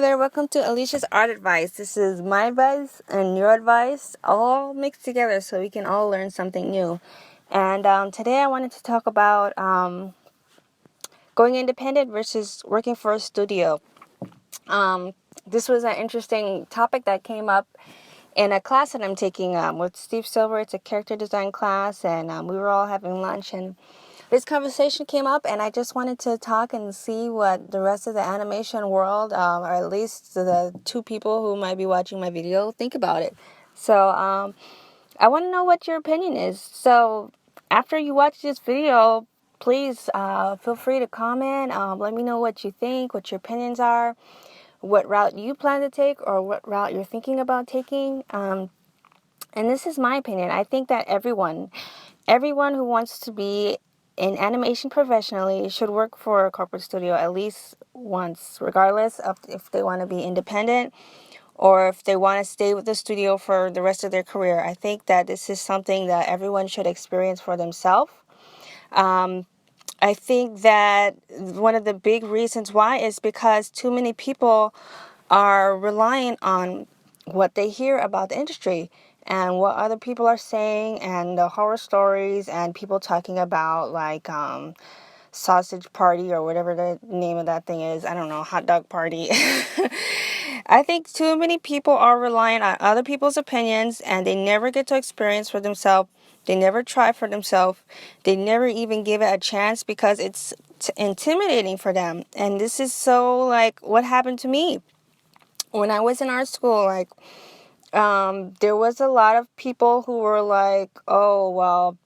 there, welcome to Alicia's Art Advice. This is my advice and your advice all mixed together so we can all learn something new. And today I wanted to talk about going independent versus working for a studio. This was an interesting topic that came up in a class that I'm taking with Steve Silver. It's a character design class, and we were all having lunch, and this conversation came up, and I just wanted to talk and see what the rest of the animation world, or at least the two people who might be watching my video, think about it. So I want to know what your opinion is. So after you watch this video, please feel free to comment. Let me know what you think, what your opinions are, what route you plan to take, or what route you're thinking about taking. And this is my opinion. I think that everyone who wants to be in animation professionally should work for a corporate studio at least once, regardless of if they want to be independent or if they want to stay with the studio for the rest of their career. I think that this is something that everyone should experience for themselves. I think that one of the big reasons why is because too many people are relying on what they hear about the industry and what other people are saying and the horror stories and people talking about like sausage party or whatever the name of that thing is. I don't know, hot dog party. I think too many people are relying on other people's opinions and they never get to experience for themselves. They never try for themselves. They never even give it a chance because it's intimidating for them. And this is so like what happened to me when I was in art school. Like there was a lot of people who were like, oh, well,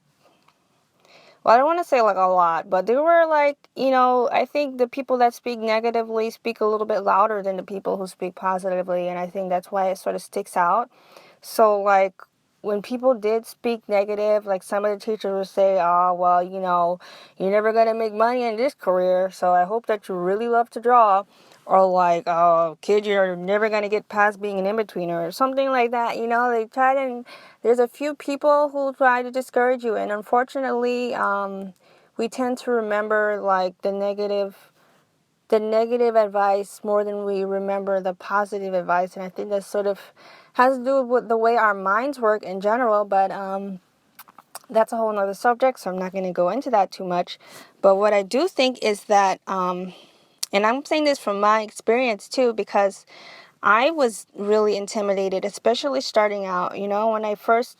I don't want to say like a lot, but there were like, I think the people that speak negatively speak a little bit louder than the people who speak positively. And I think that's why it sort of sticks out. So like when people did speak negative, like some of the teachers would say, oh, well, you're never going to make money in this career. So I hope that you really love to draw. Or like, oh, kid, you're never going to get past being an in-betweener or something like that. They try to, there's a few people who try to discourage you. And unfortunately, we tend to remember like the negative advice more than we remember the positive advice. And I think that sort of has to do with the way our minds work in general. But that's a whole nother subject, so I'm not going to go into that too much. But what I do think is that and I'm saying this from my experience too, because I was really intimidated, especially starting out. When I first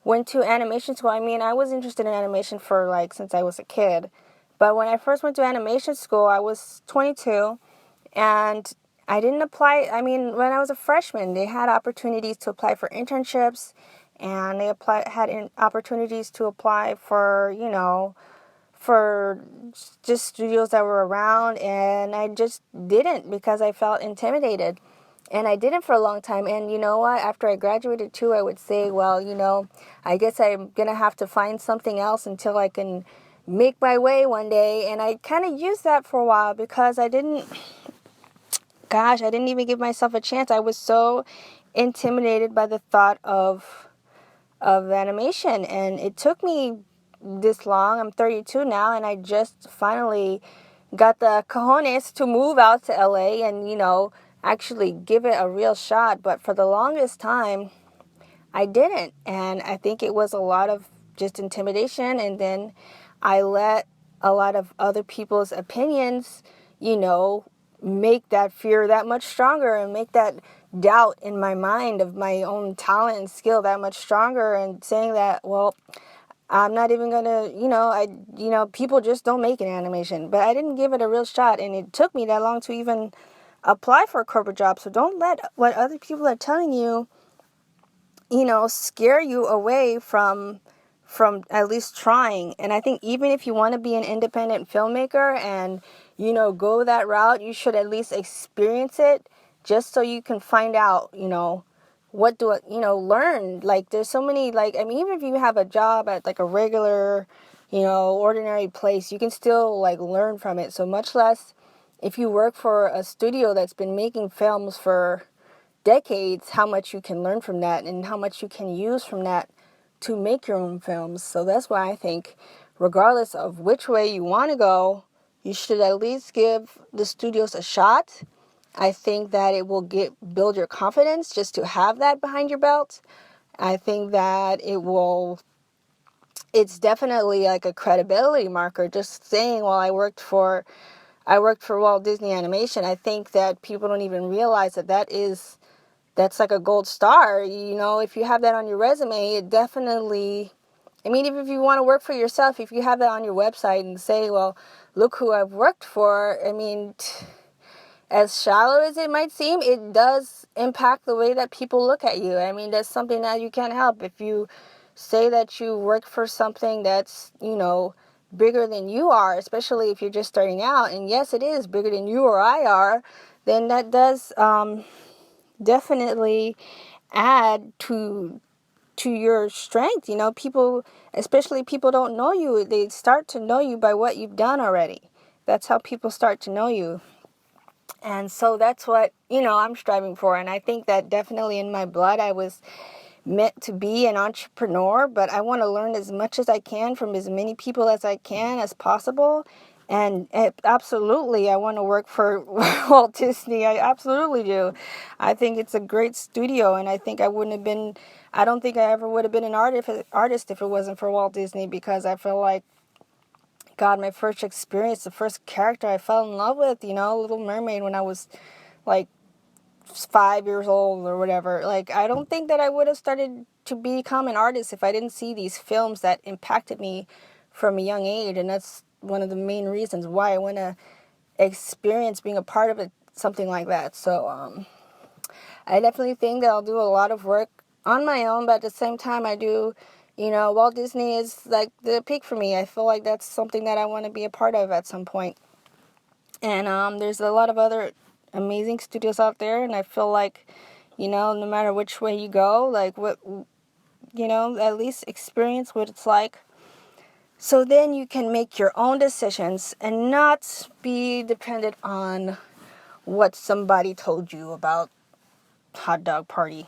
went to animation school, I was interested in animation for since I was a kid. But when I first went to animation school, I was 22 and I didn't apply. When I was a freshman, they had opportunities to apply for internships and they had opportunities to apply for, for just studios that were around, and I just didn't because I felt intimidated. And I didn't for a long time. And you know what? After I graduated too, I would say, well, I guess I'm going to have to find something else until I can make my way one day. And I kind of used that for a while because I didn't even give myself a chance. I was so intimidated by the thought of animation. And it took me this long. I'm 32 now, and I just finally got the cojones to move out to LA and, actually give it a real shot. But for the longest time, I didn't. And I think it was a lot of just intimidation. And then I let a lot of other people's opinions, make that fear that much stronger and make that doubt in my mind of my own talent and skill that much stronger, and saying that, well, I'm not even gonna, people just don't make an animation. But I didn't give it a real shot, and it took me that long to even apply for a corporate job. So don't let what other people are telling you, scare you away from at least trying. And I think even if you want to be an independent filmmaker and, go that route, you should at least experience it just so you can find out, what do I, learn. Like there's so many, even if you have a job at like a regular, ordinary place, you can still learn from it. So much less if you work for a studio that's been making films for decades, how much you can learn from that and how much you can use from that to make your own films. So that's why I think regardless of which way you want to go, you should at least give the studios a shot I think that it will build your confidence just to have that behind your belt. I think that it's definitely like a credibility marker. Just saying, well, I worked for Walt Disney Animation. I think that people don't even realize that's like a gold star. You know, if you have that on your resume, it definitely, I mean, even if you want to work for yourself, if you have that on your website and say, well, look who I've worked for, I mean, as shallow as it might seem, it does impact the way that people look at you. I mean, that's something that you can't help. If you say that you work for something that's, you know, bigger than you are, especially if you're just starting out, and yes, it is bigger than you or I are, then that does definitely add to your strength. You know, people, especially people don't know you, they start to know you by what you've done already. That's how people start to know you. And so that's what, you know, I'm striving for. And I think that definitely in my blood, I was meant to be an entrepreneur, but I want to learn as much as I can from as many people as I can as possible. And absolutely, I want to work for Walt Disney. I absolutely do. I think it's a great studio, and I don't think I ever would have been an artist if it wasn't for Walt Disney, because I feel like, God, my first experience, the first character I fell in love with, you know, Little Mermaid, when I was like 5 years old or whatever. Like, I don't think that I would have started to become an artist if I didn't see these films that impacted me from a young age. And that's one of the main reasons why I want to experience being a part of something like that. So I definitely think that I'll do a lot of work on my own, but at the same time, I do, you know, Walt Disney is like the peak for me. I feel like that's something that I want to be a part of at some point. And there's a lot of other amazing studios out there, and I feel like, you know, no matter which way you go, like, what, you know, at least experience what it's like. So then you can make your own decisions and not be dependent on what somebody told you about hot dog party.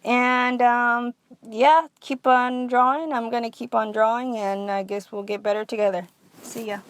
And yeah, keep on drawing. I'm going to keep on drawing, and I guess we'll get better together. See ya.